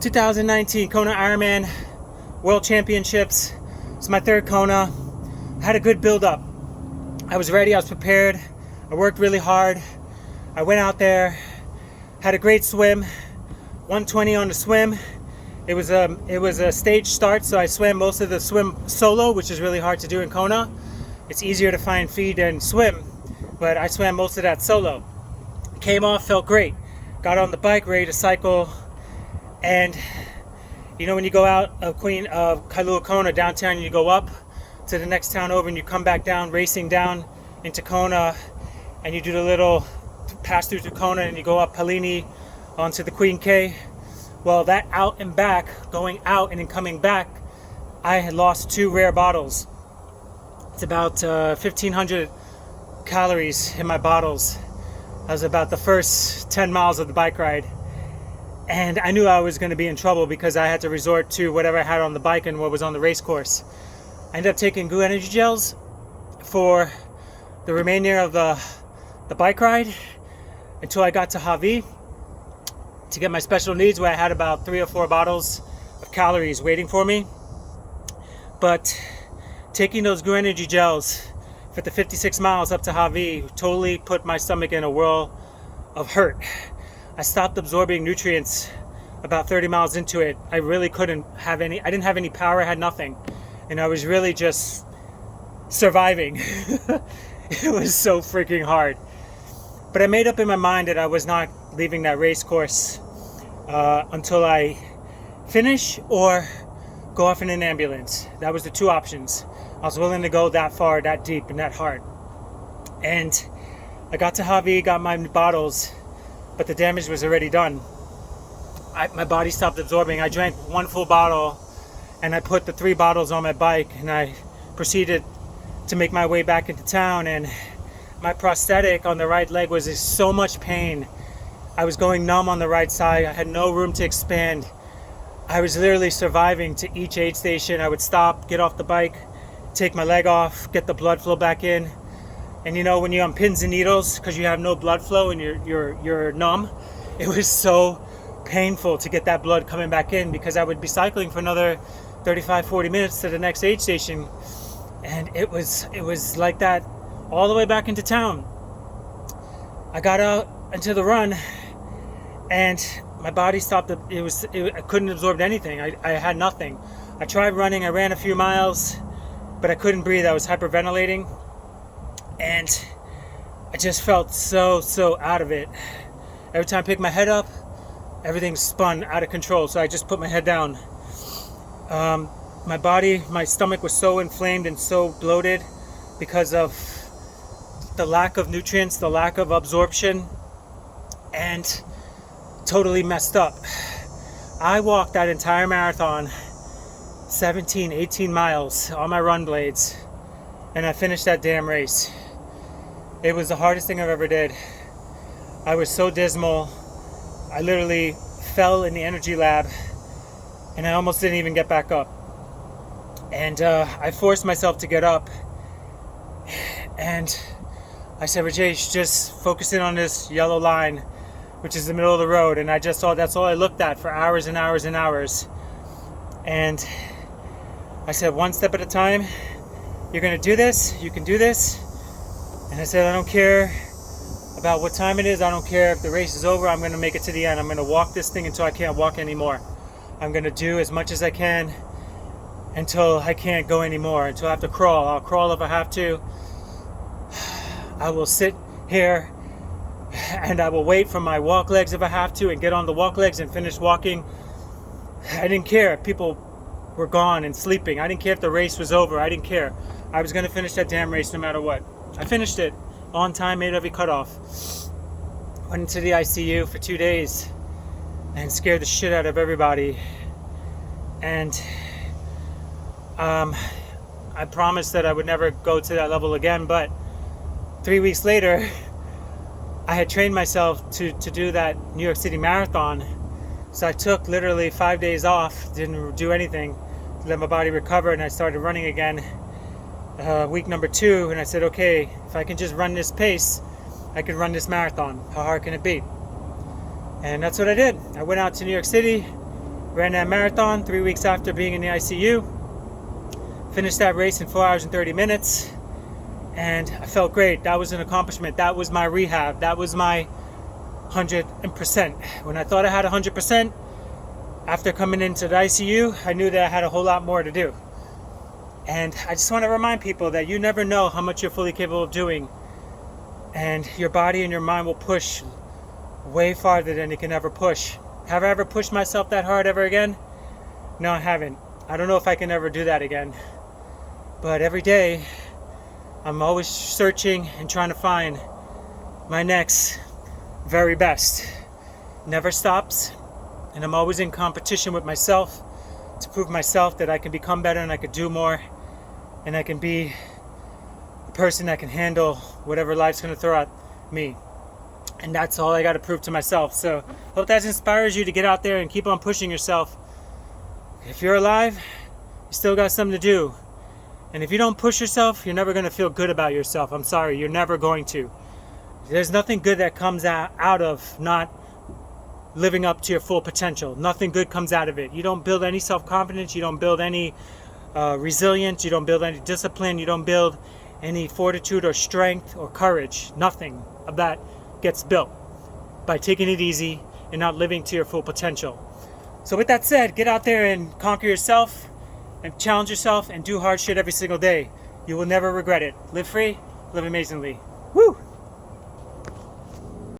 2019 Kona Ironman World Championships. It's my third Kona. I had a good build up. I was ready, I was prepared. I worked really hard. I went out there, had a great swim, 120 on the swim. It was a stage start, so I swam most of the swim solo, which is really hard to do in Kona. It's easier to find feed than swim, but I swam most of that solo. Came off, felt great. Got on the bike, ready to cycle. And you know, when you go out of Kailua Kona downtown and you go up to the next town over and you come back down, racing down into Kona, and you do the little pass through to Kona and you go up Palini onto the Queen K. Well, that out and back, going out and then coming back, I had lost 2 rare bottles. It's about 1,500 calories in my bottles. That was about the first 10 miles of the bike ride. And I knew I was going to be in trouble because I had to resort to whatever I had on the bike and what was on the race course. I ended up taking Goo Energy Gels for the remainder of the bike ride until I got to Hawi to get my special needs, where I had about 3 or 4 bottles of calories waiting for me. But taking those Goo Energy Gels for the 56 miles up to Hawi totally put my stomach in a whirl of hurt. I stopped absorbing nutrients about 30 miles into it. I really couldn't have any, I didn't have any power, I had nothing. And I was really just surviving. It was so freaking hard. But I made up in my mind that I was not leaving that race course until I finish or go off in an ambulance. That was the 2 options. I was willing to go that far, that deep, and that hard. And I got to Hawi, got my bottles, but the damage was already done. My body stopped absorbing. I drank 1 full bottle and I put the 3 bottles on my bike and I proceeded to make my way back into town, and my prosthetic on the right leg was in so much pain. I was going numb on the right side. I had no room to expand. I was literally surviving to each aid station. I would stop, get off the bike, take my leg off, get the blood flow back in. And you know, when you're on pins and needles because you have no blood flow and you're numb, it was so painful to get that blood coming back in, because I would be cycling for another 35-40 minutes to the next aid station, and it was like that all the way back into town. I got out into the run and my body stopped. I couldn't absorb anything. I had nothing. I tried running, I ran a few miles, but I couldn't breathe. I was hyperventilating. And I just felt so out of it. Every time I picked my head up, everything spun out of control. So I just put my head down. My stomach was so inflamed and so bloated because of the lack of nutrients, the lack of absorption, and totally messed up. I walked that entire marathon, 18 miles on my run blades, and I finished that damn race. It was the hardest thing I've ever did. I was so dismal. I literally fell in the energy lab and I almost didn't even get back up. And I forced myself to get up and I said, Rajesh, just focus in on this yellow line, which is the middle of the road. And I just saw, that's all I looked at for hours and hours and hours. And I said, 1 step at a time. You're gonna do this, you can do this. And I said, I don't care about what time it is. I don't care if the race is over. I'm going to make it to the end. I'm going to walk this thing until I can't walk anymore. I'm going to do as much as I can until I can't go anymore, until I have to crawl. I'll crawl if I have to. I will sit here and I will wait for my walk legs if I have to, and get on the walk legs and finish walking. I didn't care if people were gone and sleeping. I didn't care if the race was over. I didn't care. I was going to finish that damn race no matter what. I finished it on time, made every cutoff. Went into the ICU for 2 days and scared the shit out of everybody. And I promised that I would never go to that level again, but 3 weeks later, I had trained myself to do that New York City Marathon. So I took literally 5 days off, didn't do anything, let my body recover, and I started running again week number 2, and I said, okay, if I can just run this pace, I can run this marathon. How hard can it be? And that's what I did. I went out to New York City, ran that marathon 3 weeks after being in the ICU, finished that race in 4 hours and 30 minutes, and I felt great. That was an accomplishment. That was my rehab. That was my 100%. When I thought I had 100%, after coming into the ICU, I knew that I had a whole lot more to do. And I just want to remind people that you never know how much you're fully capable of doing, and your body and your mind will push way farther than it can ever push. Have I ever pushed myself that hard ever again? No, I haven't. I don't know if I can ever do that again. But every day, I'm always searching and trying to find my next very best. Never stops, and I'm always in competition with myself to prove myself that I can become better and I could do more, and I can be a person that can handle whatever life's going to throw at me. And that's all I got to prove to myself. So hope that inspires you to get out there and keep on pushing yourself. If you're alive, you still got something to do. And if you don't push yourself, you're never going to feel good about yourself. I'm sorry, you're never going to. There's nothing good that comes out of not living up to your full potential. Nothing good comes out of it. You don't build any self-confidence. You don't build any resilience. You don't build any discipline. You don't build any fortitude or strength or courage. Nothing of that gets built by taking it easy and not living to your full potential. So with that said, get out there and conquer yourself and challenge yourself and do hard shit every single day. You will never regret it. Live free, live amazingly. Woo!